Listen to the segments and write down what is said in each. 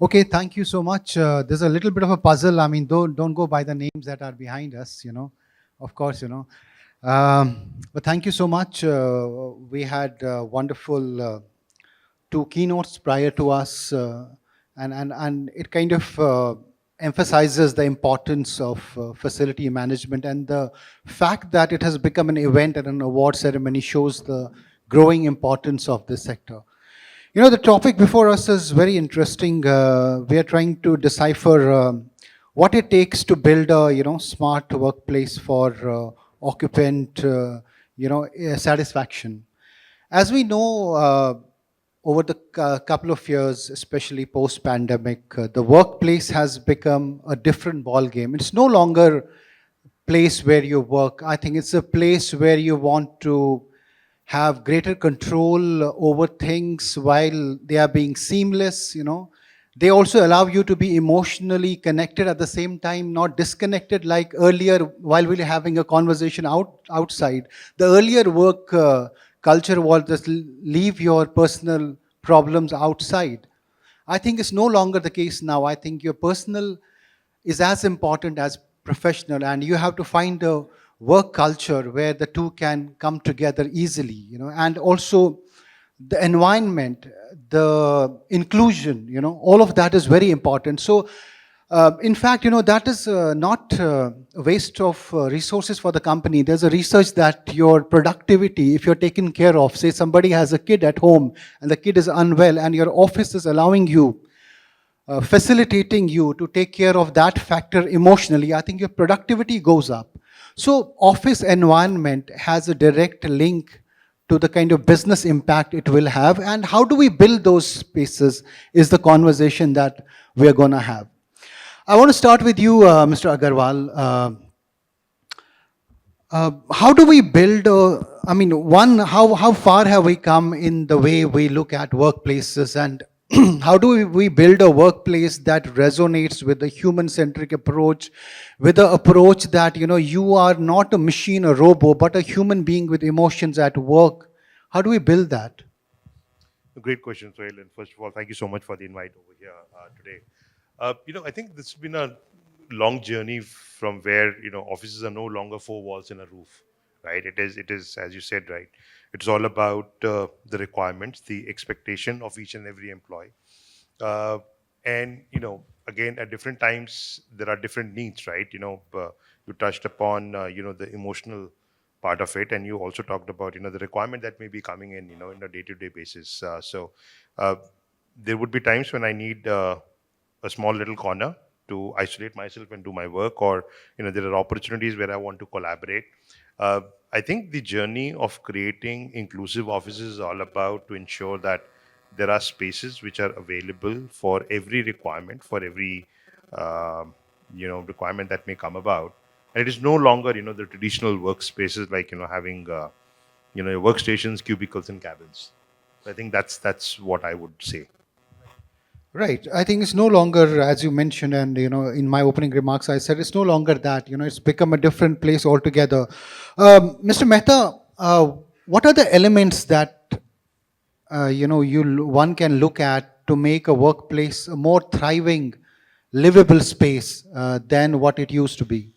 Okay, thank you so much. There's a little bit of a puzzle. I mean, don't go by the names that are behind us. Of course. But thank you so much. We had wonderful two keynotes prior to us, and it kind of emphasizes the importance of facility management, and the fact that it has become an event and an award ceremony shows the growing importance of this sector. The topic before us is very interesting. We are trying to decipher what it takes to build a smart workplace for occupant satisfaction. As we know, over the couple of years, especially post-pandemic, the workplace has become a different ball game. It's no longer place where you work. I think it's a place where you want to have greater control over things while they are being seamless. They also allow you to be emotionally connected at the same time, not disconnected like earlier while we were having a conversation outside. The earlier work culture was just leave your personal problems outside. I think it's no longer the case now. I think your personal is as important as professional, and you have to find a work culture where the two can come together easily. And also the environment, the inclusion, all of that is very important. So in fact, that is not a waste of resources for the company. There's a research that your productivity, if you're taken care of, say somebody has a kid at home and the kid is unwell and your office is allowing you, facilitating you to take care of that factor emotionally, I think your productivity goes up. So office environment has a direct link to the kind of business impact it will have, and how do we build those spaces is the conversation that we're going to have. I want to start with you, Mr. Agarwal. How do we build, how far have we come in the way we look at workplaces, and how do we build a workplace that resonates with the human-centric approach, with the approach that, you are not a machine, a robot, but a human being with emotions at work? How do we build that? A great question, Ruhail. And first of all, thank you so much for the invite over here today. I think this has been a long journey from where offices are no longer four walls and a roof, right? It is as you said, right? It's all about the requirements, the expectation of each and every employee, and again at different times there are different needs, right? You touched upon the emotional part of it, and you also talked about the requirement that may be coming in in a day-to-day basis. Uh, there would be times when I need a small little corner to isolate myself and do my work, or there are opportunities where I want to collaborate. I think the journey of creating inclusive offices is all about to ensure that there are spaces which are available for every requirement, for every requirement that may come about. And it is no longer the traditional workspaces like having your workstations, cubicles, and cabins. So I think that's what I would say. Right. I think it's no longer, as you mentioned, and in my opening remarks, I said it's no longer that. It's become a different place altogether. Mr. Mehta, what are the elements that one can look at to make a workplace a more thriving, livable space than what it used to be?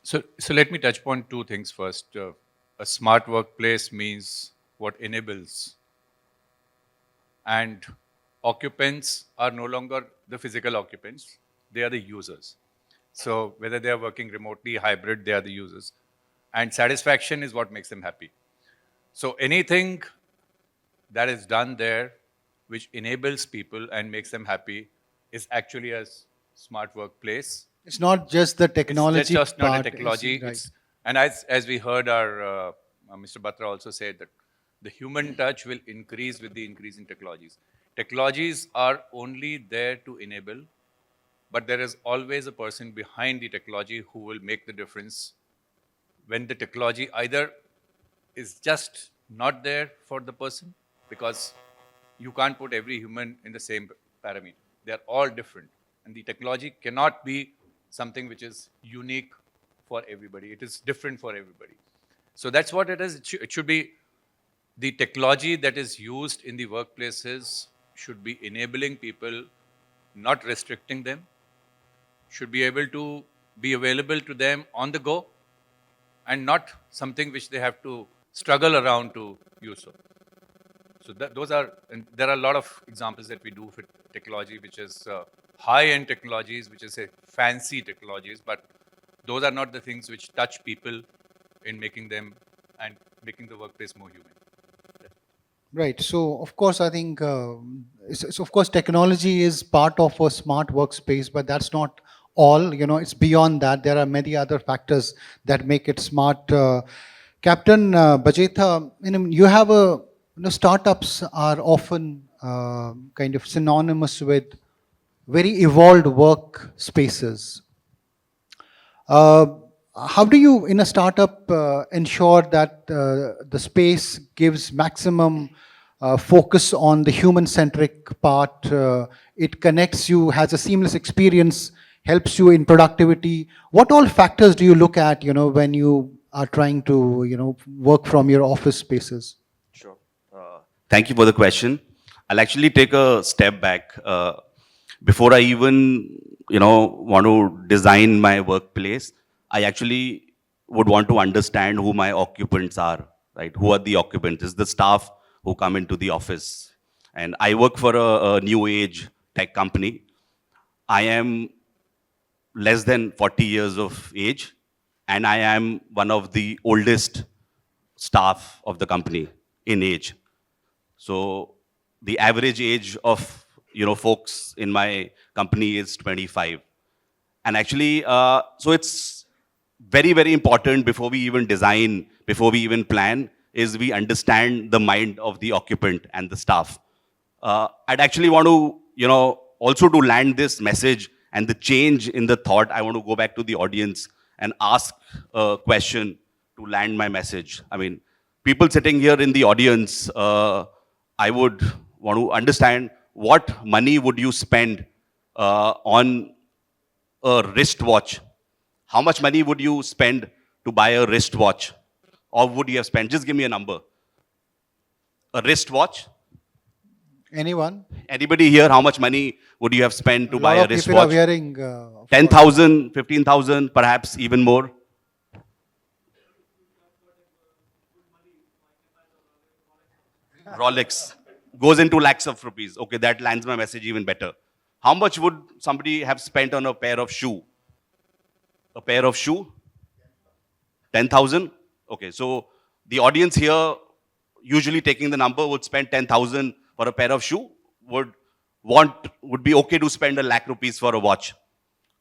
So let me touch upon two things first. A smart workplace means what enables, and occupants are no longer the physical occupants, they are the users. So whether they are working remotely, hybrid, they are the users. And satisfaction is what makes them happy. So anything that is done there which enables people and makes them happy is actually a smart workplace. It's not just the technology It's just not part. a technology. Right. And as we heard our Mr. Batra also said that the human touch will increase with the increase in technologies. Technologies are only there to enable, but there is always a person behind the technology who will make the difference when the technology either is just not there for the person, because you can't put every human in the same parameter. They are all different. And the technology cannot be something which is unique for everybody. It is different for everybody. So that's what it is. It should be the technology that is used in the workplaces should be enabling people, not restricting them, should be able to be available to them on the go and not something which they have to struggle around to use. So those are, and there are a lot of examples that we do for technology, which is high-end technologies, which is fancy technologies, but those are not the things which touch people in making them and making the workplace more human. Right. So, of course, I think, so of course, technology is part of a smart workspace, but that's not all. It's beyond that. There are many other factors that make it smart. Captain Bajetha, you have startups are often kind of synonymous with very evolved work spaces. Uh, how do you, in a startup, ensure that the space gives maximum focus on the human-centric part? It connects you, has a seamless experience, helps you in productivity. What all factors do you look at, when you are trying to, work from your office spaces? Sure. Thank you for the question. I'll actually take a step back. Before I even, want to design my workplace, I actually would want to understand who my occupants are, right? Who are the occupants? Is the staff who come into the office. And I work for a new age tech company. I am less than 40 years of age, and I am one of the oldest staff of the company in age. So the average age of folks in my company is 25. And actually, so it's very, very important before we even design, before we even plan, is we understand the mind of the occupant and the staff. I'd actually want to, also to land this message and the change in the thought, I want to go back to the audience and ask a question to land my message. I mean, people sitting here in the audience, I would want to understand what money would you spend on a wristwatch? How much money would you spend to buy a wristwatch? Or would you have spent, just give me a number. A wristwatch? Anyone? Anybody here, how much money would you have spent to buy a lot of people are wristwatch? wearing 10,000, 15,000, perhaps even more? Rolex goes into lakhs of rupees. Okay, that lands my message even better. How much would somebody have spent on a pair of shoe? A pair of shoe? 10,000? Okay, so the audience here, usually taking the number, would spend 10,000 for a pair of shoe, would be okay to spend a lakh rupees for a watch.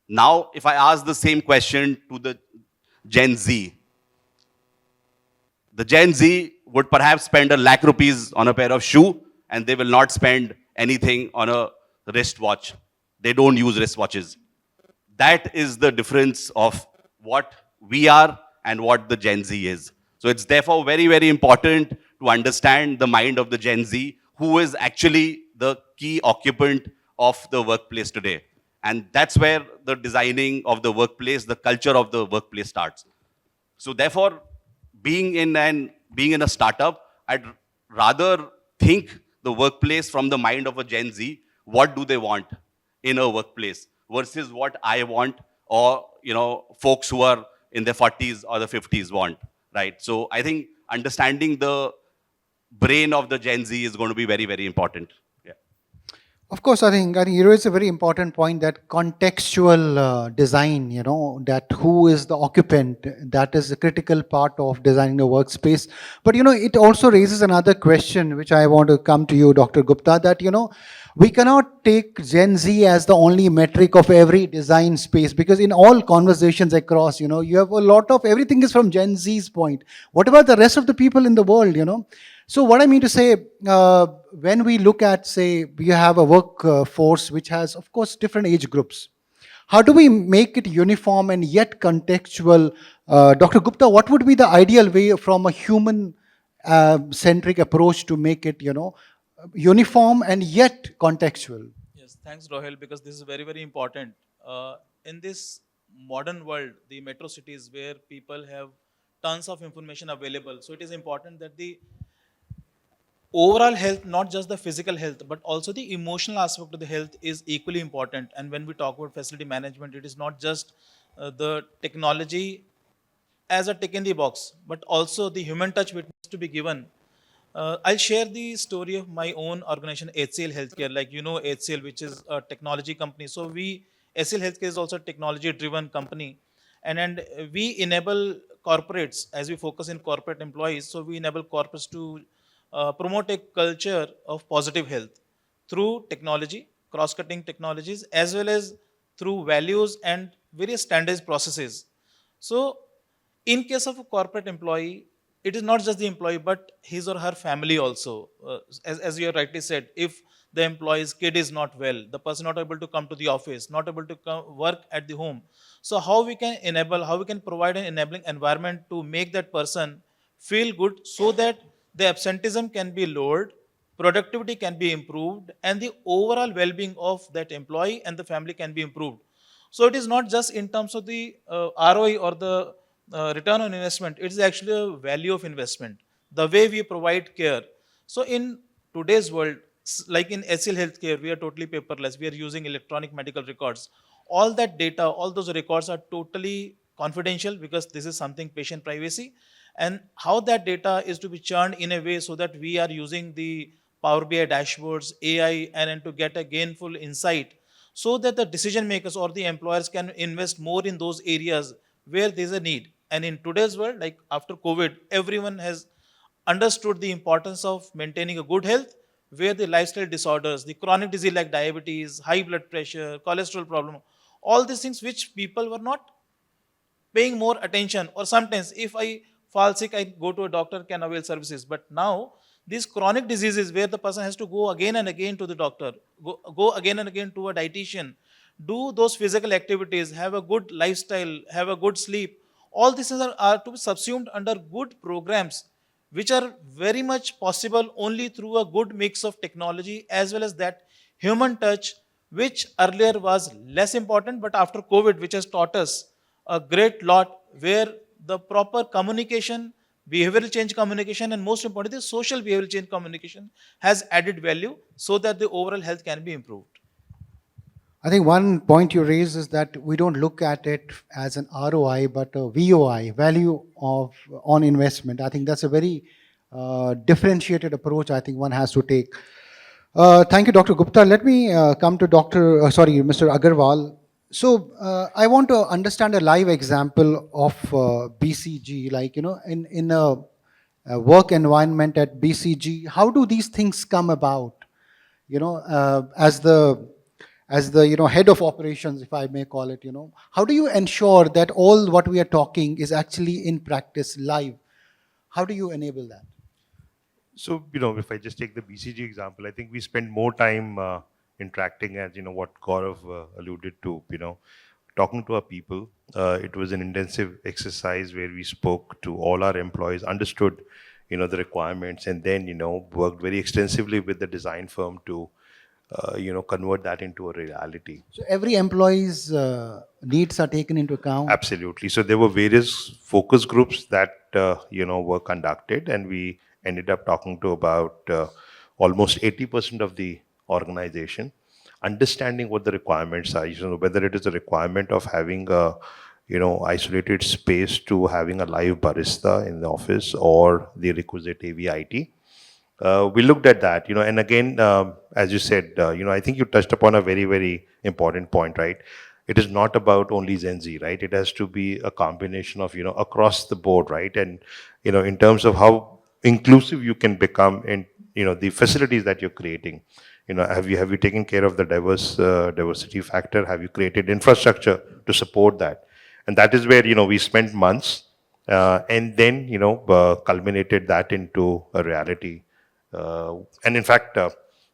Now, if I ask the same question to the Gen Z, the Gen Z would perhaps spend a lakh rupees on a pair of shoe, and they will not spend anything on a wristwatch. They don't use wristwatches. That is the difference of what we are and what the Gen Z is. So it's therefore very, very important to understand the mind of the Gen Z, who is actually the key occupant of the workplace today. And that's where the designing of the workplace, the culture of the workplace starts. So therefore, being in a startup, I'd rather think the workplace from the mind of a Gen Z. What do they want in a workplace versus what I want, or folks who are in their 40s or the 50s want, right? So I think understanding the brain of the Gen Z is going to be very, very important. Yeah. Of course, I think you raise a very important point, that contextual design, that who is the occupant, that is a critical part of designing a workspace. But, it also raises another question, which I want to come to you, Dr. Gupta, that, we cannot take Gen Z as the only metric of every design space, because in all conversations across, you have a lot of, everything is from Gen Z's point. What about the rest of the people in the world, So what I mean to say, when we look at, say, we have a workforce which has, of course, different age groups. How do we make it uniform and yet contextual? Dr. Gupta, what would be the ideal way from a human-centric approach to make it, uniform and yet contextual? Yes, thanks, Ruhail, because this is very, very important. In this modern world, the metro cities where people have tons of information available, so it is important that the overall health, not just the physical health, but also the emotional aspect of the health is equally important. And when we talk about facility management, it is not just the technology as a tick in the box, but also the human touch which needs to be given. I'll share the story of my own organization, HCL Healthcare. Like you know, HCL, which is a technology company. So HCL Healthcare is also a technology-driven company, and we enable corporates as we focus in corporate employees. So we enable corporates to promote a culture of positive health through technology, cross-cutting technologies, as well as through values and various standardized processes. So, in case of a corporate employee, it is not just the employee, but his or her family also. As you have rightly said, if the employee's kid is not well, the person not able to come to the office, not able to work at the home. So, how we can enable, how we can provide an enabling environment to make that person feel good so that the absenteeism can be lowered, productivity can be improved, and the overall well-being of that employee and the family can be improved. So it is not just in terms of the ROI or the return on investment, it is actually a value of investment, the way we provide care. So in today's world, like in HCL Healthcare, we are totally paperless. We are using electronic medical records. All that data, all those records are totally confidential because this is something patient privacy. And how that data is to be churned in a way so that we are using the Power BI dashboards, AI, and then to get a gainful insight so that the decision makers or the employers can invest more in those areas where there's a need. And in today's world, like after COVID, everyone has understood the importance of maintaining a good health, where the lifestyle disorders, the chronic disease like diabetes, high blood pressure, cholesterol problem, all these things which people were not paying more attention, or sometimes if I fall sick, I go to a doctor, can avail services. But now these chronic diseases where the person has to go again and again to the doctor, go again and again to a dietitian, do those physical activities, have a good lifestyle, have a good sleep, all these things are to be subsumed under good programs which are very much possible only through a good mix of technology as well as that human touch, which earlier was less important, but after COVID, which has taught us a great lot, where the proper communication, behavioral change communication, and most importantly, social behavioral change communication has added value so that the overall health can be improved. I think one point you raised is that we don't look at it as an ROI, but a VOI, value of on investment. I think that's a very differentiated approach I think one has to take. Thank you, Dr. Gupta. Let me come to Mr. Agarwal. So I want to understand a live example of BCG, like, you know, in a work environment at BCG, how do these things come about? You know, as the head of operations, if I may call it, you know, how do you ensure that all what we are talking is actually in practice live? How do you enable that? So, if I just take the BCG example, I think we spend more time interacting, as what Gaurav alluded to, talking to our people. It was an intensive exercise where we spoke to all our employees, understood, the requirements, and then, worked very extensively with the design firm to, convert that into a reality. So every employee's needs are taken into account? Absolutely. So there were various focus groups that, were conducted, and we ended up talking to about almost 80% of the organization, understanding what the requirements are, whether it is a requirement of having a, isolated space to having a live barista in the office or the requisite AVIT. We looked at that, and again, as you said, I think you touched upon a very, very important point, right? It is not about only Gen Z, right? It has to be a combination of, across the board, right? And, in terms of how inclusive you can become in, the facilities that you're creating. Have you taken care of the diversity factor? Have you created infrastructure to support that? And that is where, we spent months and then, culminated that into a reality. And in fact,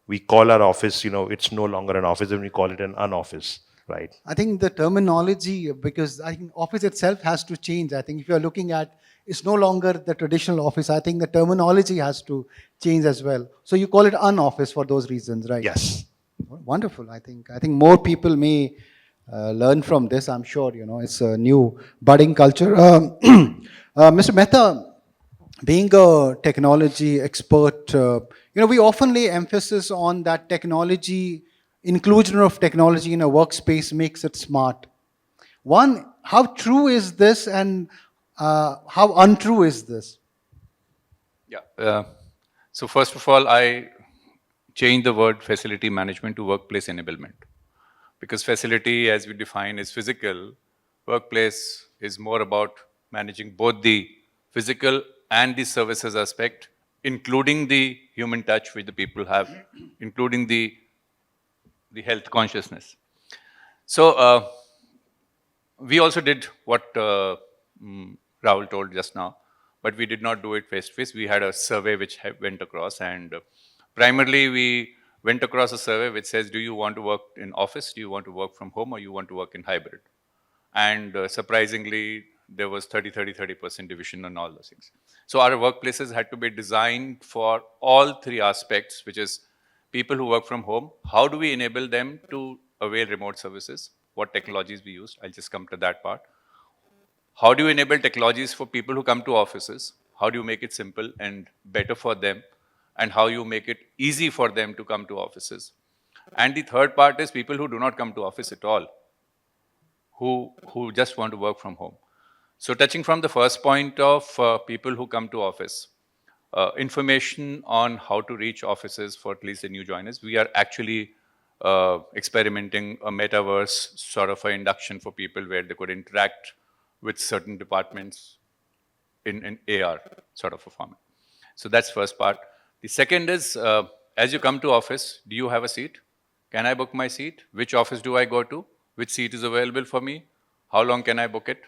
we call our office, it's no longer an office, and we call it an unoffice, right? I think the terminology, because I think office itself has to change. I think if you're looking at, it's no longer the traditional office. I think the terminology has to change as well. So you call it unoffice for those reasons, right? Yes. Wonderful. I think more people may learn from this. I'm sure, it's a new budding culture. Mr. Mehta, being a technology expert, we often lay emphasis on that technology, inclusion of technology in a workspace makes it smart. One, how true is this, and how untrue is this? Yeah. So first of all, I changed the word facility management to workplace enablement. Because facility, as we define, is physical. Workplace is more about managing both the physical and the services aspect, including the human touch which the people have, including the health consciousness. So we also did what Rahul told just now, but we did not do it face to face. We had a survey which went across, and primarily we went across a survey which says, do you want to work in office, do you want to work from home, or you want to work in hybrid? And surprisingly, there was 30% division on all those things. So our workplaces had to be designed for all three aspects, which is people who work from home, how do we enable them to avail remote services, what technologies we use, I'll just come to that part. How do you enable technologies for people who come to offices? How do you make it simple and better for them? And how you make it easy for them to come to offices? And the third part is people who do not come to office at all, who just want to work from home. So touching from the first point of people who come to office, information on how to reach offices for at least the new joiners, we are actually experimenting a metaverse sort of an induction for people where they could interact with certain departments in AR sort of a format. So that's first part. The second is, as you come to office, do you have a seat? Can I book my seat? Which office do I go to? Which seat is available for me? How long can I book it?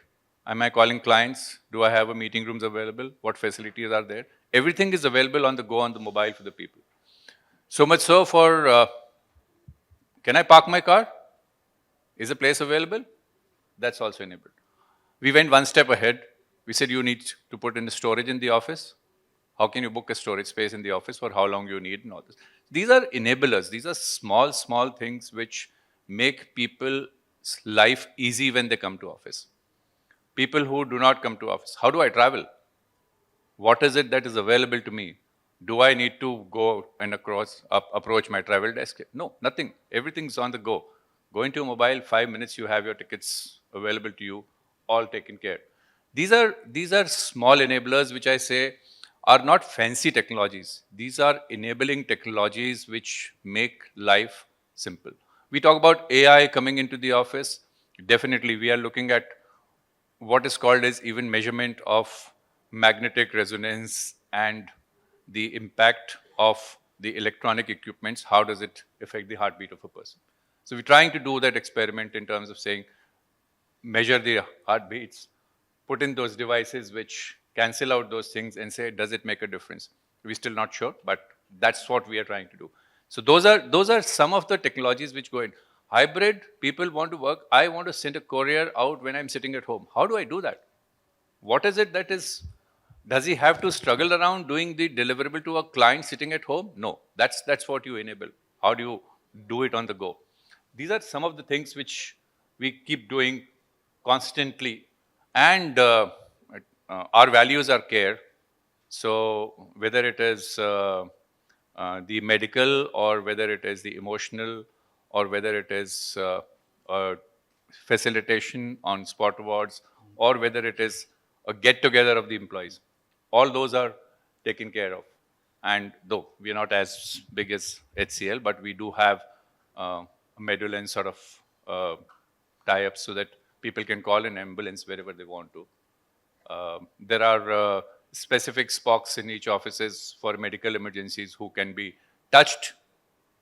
Am I calling clients? Do I have a meeting rooms available? What facilities are there? Everything is available on the go on the mobile for the people. So much so for, can I park my car? Is a place available? That's also enabled. We went one step ahead. We said you need to put in storage in the office. How can you book a storage space in the office for how long you need and all this? These are enablers. These are small things which make people's life easy when they come to office. People who do not come to office, how do I travel? What is it that is available to me? Do I need to go and approach my travel desk? No, nothing. Everything's on the go. Go into your mobile, 5 minutes, you have your tickets available to you, all taken care. These are small enablers which I say are not fancy technologies. These are enabling technologies which make life simple. We talk about AI coming into the office. Definitely, we are looking at what is called as even measurement of magnetic resonance and the impact of the electronic equipments. How does it affect the heartbeat of a person? So we're trying to do that experiment in terms of saying, measure the heartbeats, put in those devices which cancel out those things and say, does it make a difference? We're still not sure, but that's what we are trying to do. So those are some of the technologies which go in. Hybrid, people want to work. I want to send a courier out when I'm sitting at home. How do I do that? What is it that is, does he have to struggle around doing the deliverable to a client sitting at home? No, that's what you enable. How do you do it on the go? These are some of the things which we keep doing constantly. And our values are care. So whether it is the medical or whether it is the emotional or whether it is facilitation on spot awards or whether it is a get-together of the employees, all those are taken care of. And though we are not as big as HCL, but we do have a medal and sort of tie-ups so that people can call an ambulance wherever they want to. There are specific spots in each offices for medical emergencies who can be touched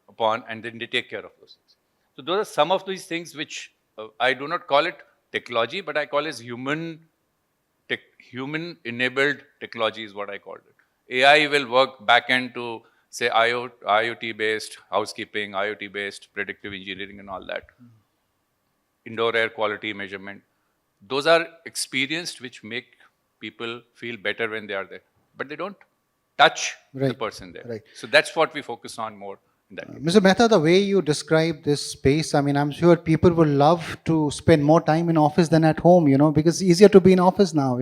upon and then they take care of those things. So those are some of these things which I do not call it technology, but I call it human-enabled technology is what I call it. AI will work back-end to say IoT-based housekeeping, IoT-based predictive engineering and all that. Indoor air quality measurement. Those are experienced which make people feel better when they are there. But they don't touch the person there. Right. So that's what we focus on more. Mr. Mehta, the way you describe this space, I mean, I'm sure people would love to spend more time in office than at home, because it's easier to be in office now,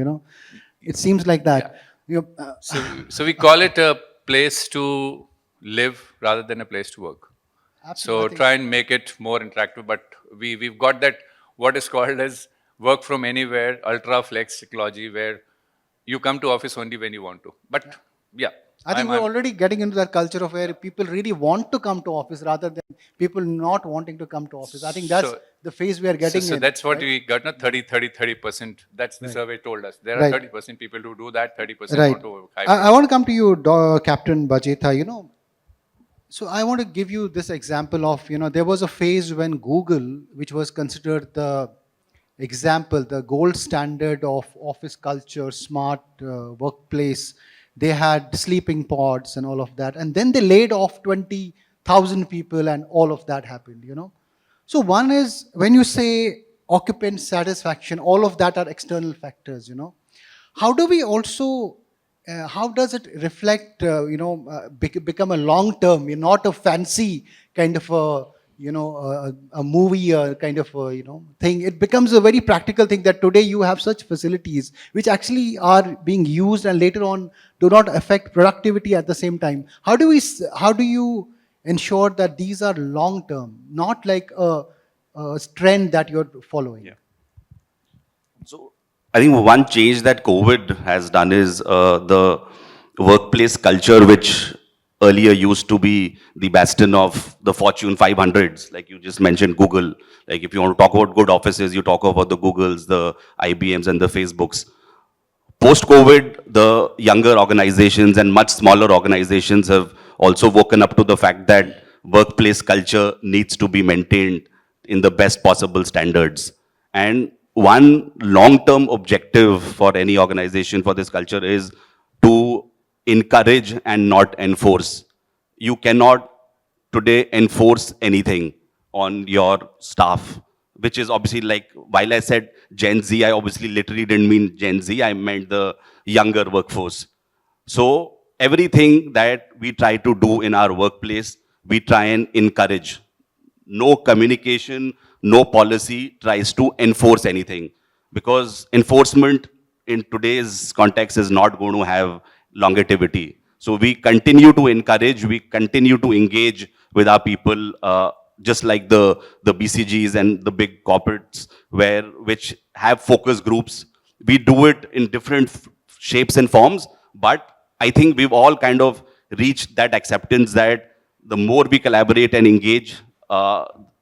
It seems like that. You know, So we call it a place to live rather than a place to work. absolutely. So try and make it more interactive. But we've got that what is called as work from anywhere, ultra flex technology, where you come to office only when you want to. But yeah, I think we're already getting into that culture of where people really want to come to office rather than people not wanting to come to office. I think that's So- the phase we are getting so in. that's what right? we got, no? 30%. That's the survey told us. There are Right. 30% people who do that, 30% Right. want to work hybrid. I want to come to you, Captain Bajetha. So I want to give you this example of, there was a phase when Google, which was considered the example, the gold standard of office culture, smart workplace. They had sleeping pods and all of that. And then they laid off 20,000 people and all of that happened. So one is when you say occupant satisfaction, all of that are external factors. How do we also how does it reflect become a long term, not a fancy kind of a movie kind of thing. It becomes a very practical thing that today you have such facilities which actually are being used and later on do not affect productivity at the same time. How do you ensure that these are long term, not like a trend that you're following? Yeah. So I think one change that COVID has done is the workplace culture, which earlier used to be the bastion of the Fortune 500s, like you just mentioned, Google. Like if you want to talk about good offices, you talk about the Googles, the IBMs, and the Facebooks. Post-COVID, the younger organizations and much smaller organizations have also woken up to the fact that workplace culture needs to be maintained in the best possible standards. And one long-term objective for any organization for this culture is to encourage and not enforce. You cannot today enforce anything on your staff, which is obviously like, while I said Gen Z, I obviously literally didn't mean Gen Z, I meant the younger workforce. So everything that we try to do in our workplace, we try and encourage. No communication, no policy tries to enforce anything, because enforcement in today's context is not going to have longevity. So we continue to encourage, we continue to engage with our people, just like the BCGs and the big corporates, which have focus groups. We do it in different shapes and forms, but I think we've all kind of reached that acceptance that the more we collaborate and engage,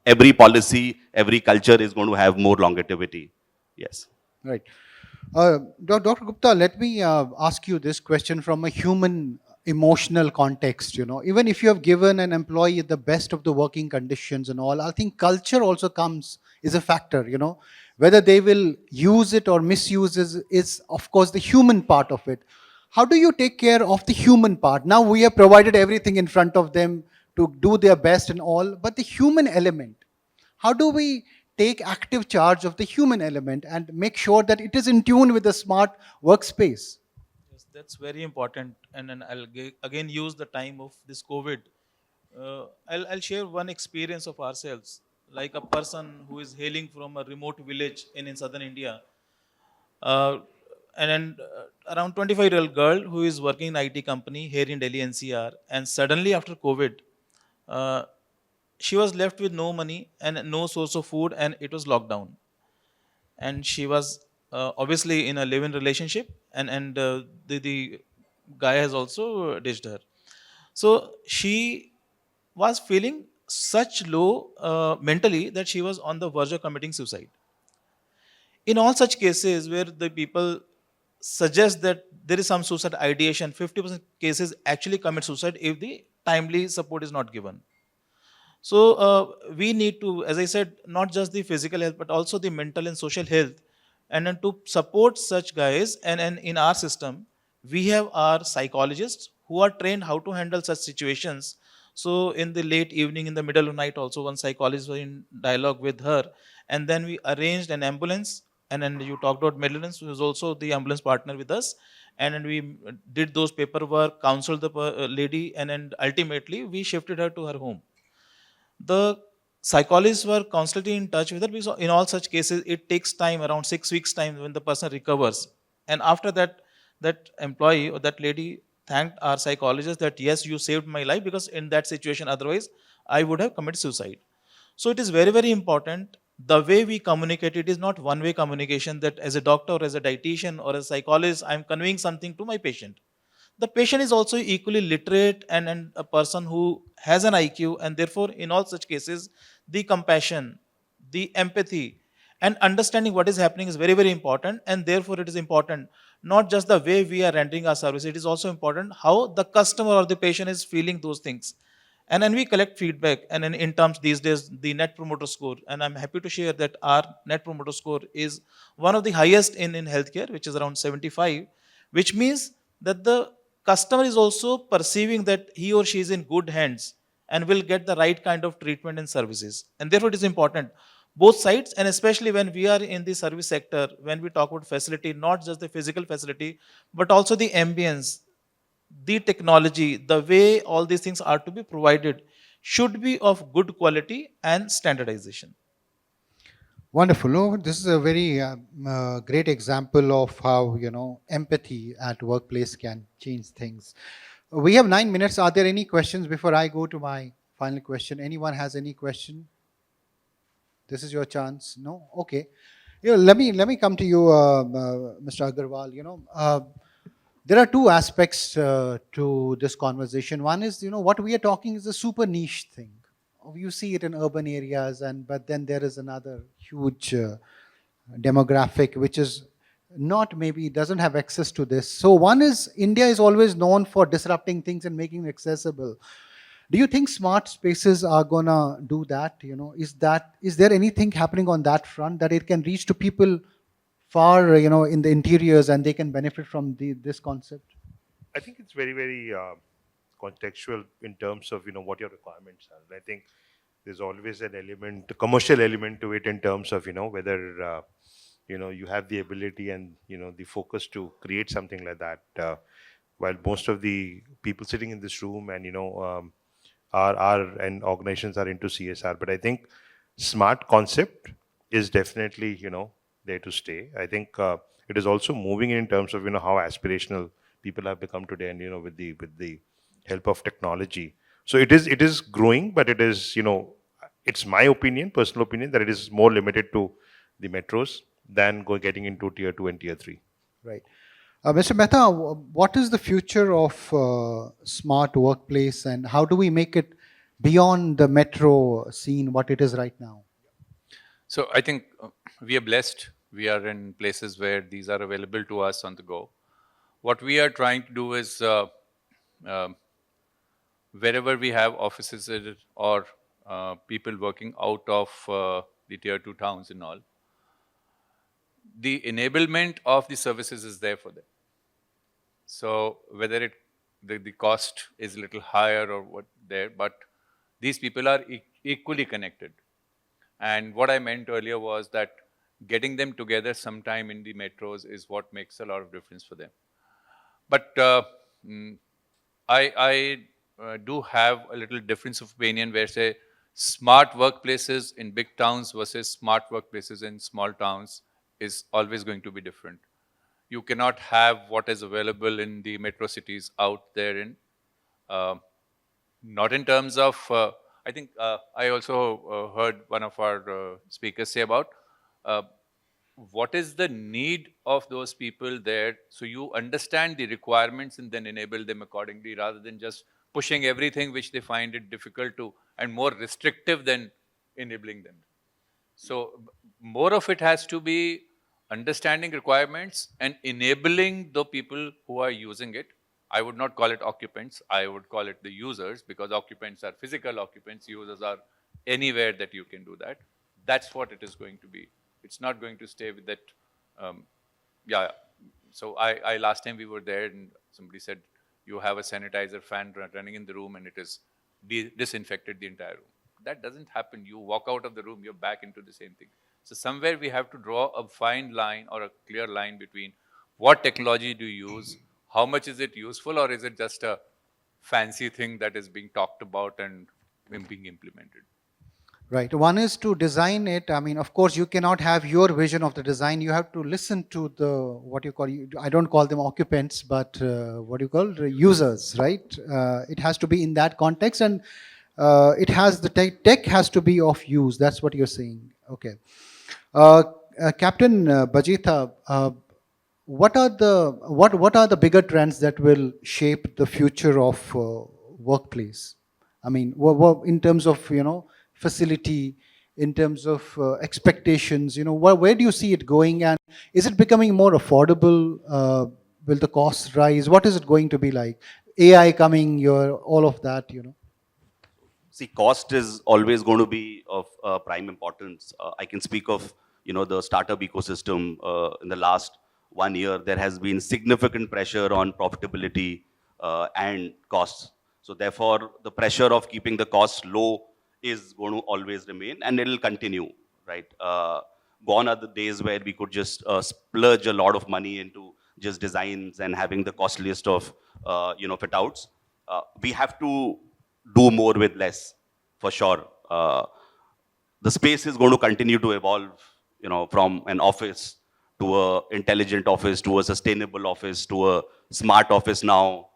every policy, every culture is going to have more longevity. Yes. Right. Dr. Gupta, let me ask you this question from a human emotional context. Even if you have given an employee the best of the working conditions and all, I think culture also is a factor. Whether they will use it or misuse is of course the human part of it. How do you take care of the human part? Now we have provided everything in front of them to do their best and all, but the human element, how do we take active charge of the human element and make sure that it is in tune with the smart workspace? Yes, that's very important. And then again use the time of this COVID. I'll share one experience of ourselves. Like a person who is hailing from a remote village in southern India, uh, and then around 25-year-old girl who is working in IT company here in Delhi NCR, and suddenly after COVID, uh, she was left with no money and no source of food, and it was lockdown. And she was obviously in a live-in relationship, and the guy has also ditched her. So she was feeling such low mentally that she was on the verge of committing suicide. In all such cases where the people suggest that there is some suicide ideation, 50% cases actually commit suicide if the timely support is not given. So we need to, as I said, not just the physical health, but also the mental and social health. And then to support such guys, and in our system, we have our psychologists who are trained how to handle such situations. So in the late evening, in the middle of night, also one psychologist was in dialogue with her, and then we arranged an ambulance. And then you talked about Medicines, who is also the ambulance partner with us. And then we did those paperwork, counseled the lady, and then ultimately we shifted her to her home. The psychologists were constantly in touch with her because in all such cases it takes time, around 6 weeks time, when the person recovers. And after that, that employee or that lady thanked our psychologist that yes, you saved my life, because in that situation otherwise I would have committed suicide. So it is very, very important. The way we communicate, it is not one-way communication that as a doctor or as a dietitian or a psychologist, I'm conveying something to my patient. The patient is also equally literate and a person who has an IQ, and therefore, in all such cases, the compassion, the empathy, and understanding what is happening is very, very important. And therefore, it is important not just the way we are rendering our service, it is also important how the customer or the patient is feeling those things. And then we collect feedback, and in terms these days, the net promoter score, and I'm happy to share that our net promoter score is one of the highest in healthcare, which is around 75, which means that the customer is also perceiving that he or she is in good hands and will get the right kind of treatment and services. And therefore, it is important both sides, and especially when we are in the service sector, when we talk about facility, not just the physical facility, but also the ambience, the technology, the way all these things are to be provided should be of good quality and standardization. Wonderful. Oh, this is a very great example of how empathy at workplace can change things. We have 9 minutes. Are there any questions before I go to my final question? Anyone has any question? This is your chance. No? Okay. Let me come to you, Mr. Agarwal. There are two aspects to this conversation. One is, what we are talking is a super niche thing. You see it in urban areas, but then there is another huge demographic which is not, maybe doesn't have access to this. So one is, India is always known for disrupting things and making it accessible. Do you think smart spaces are gonna do that? Is there anything happening on that front that it can reach to people far, in the interiors, and they can benefit from this concept? I think it's very, very contextual in terms of what your requirements are. And I think there's always an element, a commercial element to it in terms of whether you have the ability and the focus to create something like that. While most of the people sitting in this room and are and organizations are into CSR, but I think smart concept is definitely there to stay. I think it is also moving in terms of how aspirational people have become today, and with the help of technology. So it is growing, but it is it's my opinion, personal opinion, that it is more limited to the metros than getting into tier 2 and tier 3. Right. Mr. Mehta, what is the future of smart workplace, and how do we make it beyond the metro scene, what it is right now? So I think we are blessed. We are in places where these are available to us on the go. What we are trying to do is wherever we have offices or people working out of the tier 2 towns and all, the enablement of the services is there for them. So whether the cost is a little higher or what there, but these people are equally connected. And what I meant earlier was that getting them together sometime in the metros is what makes a lot of difference for them. But I do have a little difference of opinion where, say, smart workplaces in big towns versus smart workplaces in small towns is always going to be different. You cannot have what is available in the metro cities out there in, not in terms of, I think I also heard one of our speakers say about what is the need of those people there, so you understand the requirements and then enable them accordingly, rather than just pushing everything which they find it difficult to and more restrictive than enabling them. So more of it has to be understanding requirements and enabling the people who are using it. I would not call it occupants, I would call it the users, because occupants are physical occupants, users are anywhere that you can do that. That's what it is going to be. It's not going to stay with that. Yeah. So I last time we were there and somebody said, you have a sanitizer fan running in the room and it is disinfected the entire room. That doesn't happen. You walk out of the room, you're back into the same thing. So somewhere we have to draw a fine line or a clear line between what technology do you use, how much is it useful, or is it just a fancy thing that is being talked about and being implemented? Right. One is to design it. I mean, of course, you cannot have your vision of the design. You have to listen to the what you call. I don't call them occupants, but what you call the users, right? It has to be in that context, and it has the tech has to be of use. That's what you're saying. Okay. Uh, Captain Bajetha, what are the bigger trends that will shape the future of workplace? I mean, in terms of facility, in terms of expectations, where do you see it going, and is it becoming more affordable? Will the costs rise? What is it going to be like? AI coming, all of that. See, cost is always going to be of prime importance. I can speak of the startup ecosystem. In the last 1 year, there has been significant pressure on profitability and costs. So therefore, the pressure of keeping the costs low is going to always remain, and it will continue. Right? Gone are the days where we could just splurge a lot of money into just designs and having the costliest of fit outs. We have to do more with less, for sure. The space is going to continue to evolve, from an office to a intelligent office to a sustainable office to a smart office now.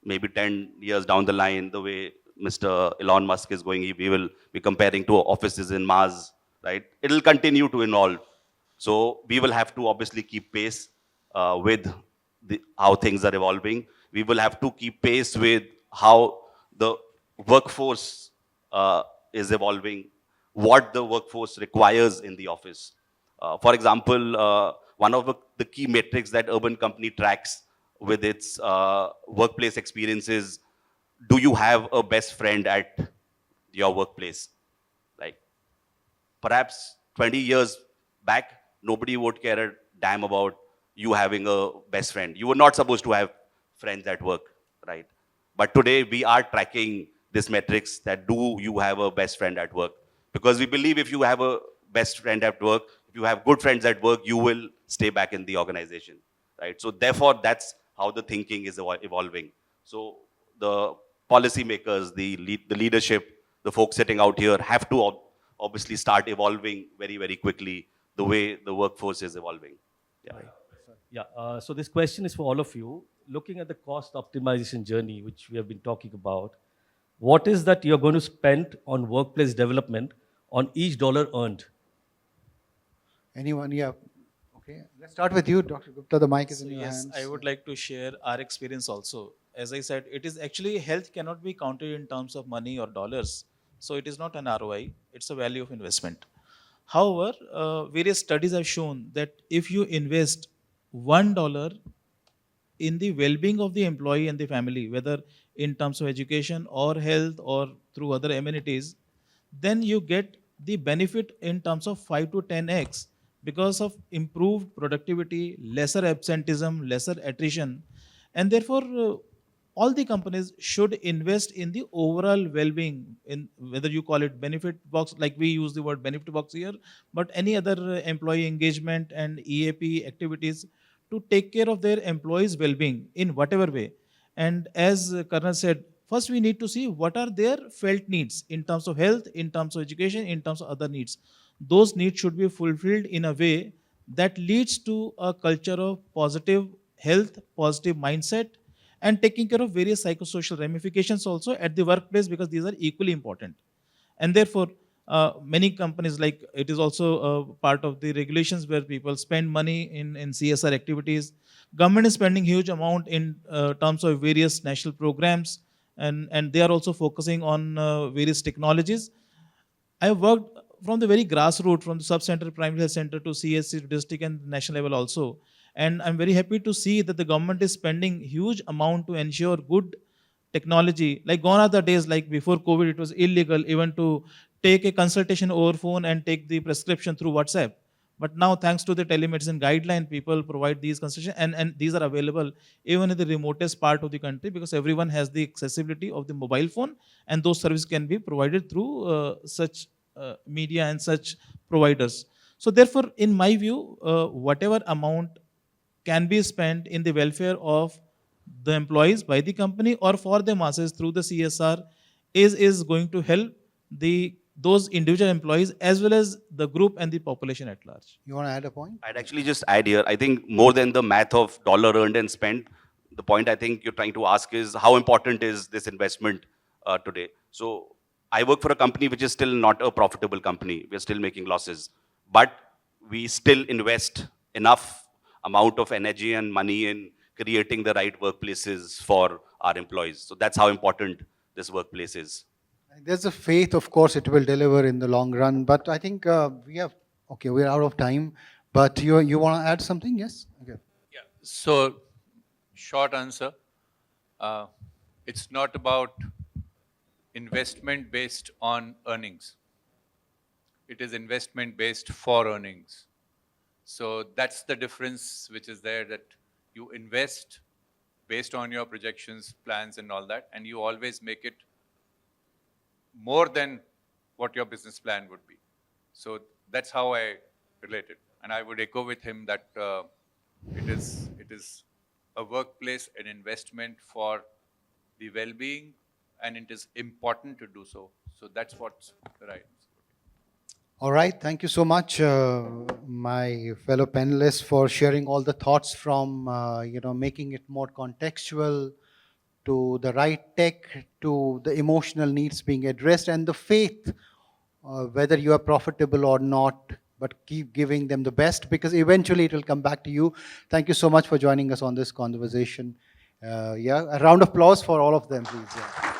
Maybe 10 years down the line, the way Mr. Elon Musk is going, we will be comparing to offices in Mars, right? It will continue to evolve. So we will have to obviously keep pace with how things are evolving. We will have to keep pace with how the workforce is evolving, what the workforce requires in the office. For example, one of the key metrics that Urban Company tracks with its workplace experiences, do you have a best friend at your workplace? Like, perhaps 20 years back, nobody would care a damn about you having a best friend. You were not supposed to have friends at work, right? But today we are tracking this metrics that do you have a best friend at work? Because we believe if you have a best friend at work, if you have good friends at work, you will stay back in the organization, right? So therefore, that's how the thinking is evolving. So the policymakers, the leadership, the folks sitting out here have to obviously start evolving very, very quickly the way the workforce is evolving. Yeah. Yeah, so this question is for all of you. Looking at the cost optimization journey, which we have been talking about, what is that you're going to spend on workplace development on each dollar earned? Anyone? Yeah. Okay. Let's start with you, Dr. Gupta. The mic is in your Yes, hands. I would like to share our experience also. As I said, it is actually health cannot be counted in terms of money or dollars. So it is not an ROI, it's a value of investment. However, various studies have shown that if you invest $1 in the well-being of the employee and the family, whether in terms of education or health or through other amenities, then you get the benefit in terms of 5 to 10x because of improved productivity, lesser absenteeism, lesser attrition, and therefore all the companies should invest in the overall well-being, in whether you call it benefit box, like we use the word benefit box here, but any other employee engagement and EAP activities to take care of their employees' well-being in whatever way. And as Colonel said, first we need to see what are their felt needs in terms of health, in terms of education, in terms of other needs. Those needs should be fulfilled in a way that leads to a culture of positive health, positive mindset, and taking care of various psychosocial ramifications also at the workplace, because these are equally important. And therefore, many companies, like it is also part of the regulations where people spend money in CSR activities. Government is spending huge amount in terms of various national programs, and they are also focusing on various technologies. I have worked from the very grassroots, from the sub-center, primary health center to CSC, to district and national level also. And I'm very happy to see that the government is spending huge amount to ensure good technology. Like gone are the days, like before COVID, it was illegal even to take a consultation over phone and take the prescription through WhatsApp. But now, thanks to the telemedicine guideline, people provide these consultations, and these are available even in the remotest part of the country, because everyone has the accessibility of the mobile phone, and those services can be provided through such media and such providers. So therefore, in my view, whatever amount can be spent in the welfare of the employees by the company or for the masses through the CSR is going to help the those individual employees as well as the group and the population at large. You want to add a point? I'd actually just add here, I think more than the math of dollar earned and spent, the point I think you're trying to ask is how important is this investment today? So I work for a company which is still not a profitable company. We're still making losses, but we still invest enough amount of energy and money in creating the right workplaces for our employees. So that's how important this workplace is. There's a faith, of course, it will deliver in the long run. But I think we're out of time. But you want to add something? Yes? Okay. Yeah. So, short answer, it's not about investment based on earnings. It is investment based for earnings. So that's the difference which is there, that you invest based on your projections, plans and all that, and you always make it more than what your business plan would be. So that's how I relate it. And I would echo with him that it is a workplace, an investment for the well-being, and it is important to do so. So that's what's right. All right. Thank you so much, my fellow panelists, for sharing all the thoughts from, making it more contextual, to the right tech, to the emotional needs being addressed, and the faith, whether you are profitable or not, but keep giving them the best, because eventually it will come back to you. Thank you so much for joining us on this conversation. A round of applause for all of them, please. Yeah.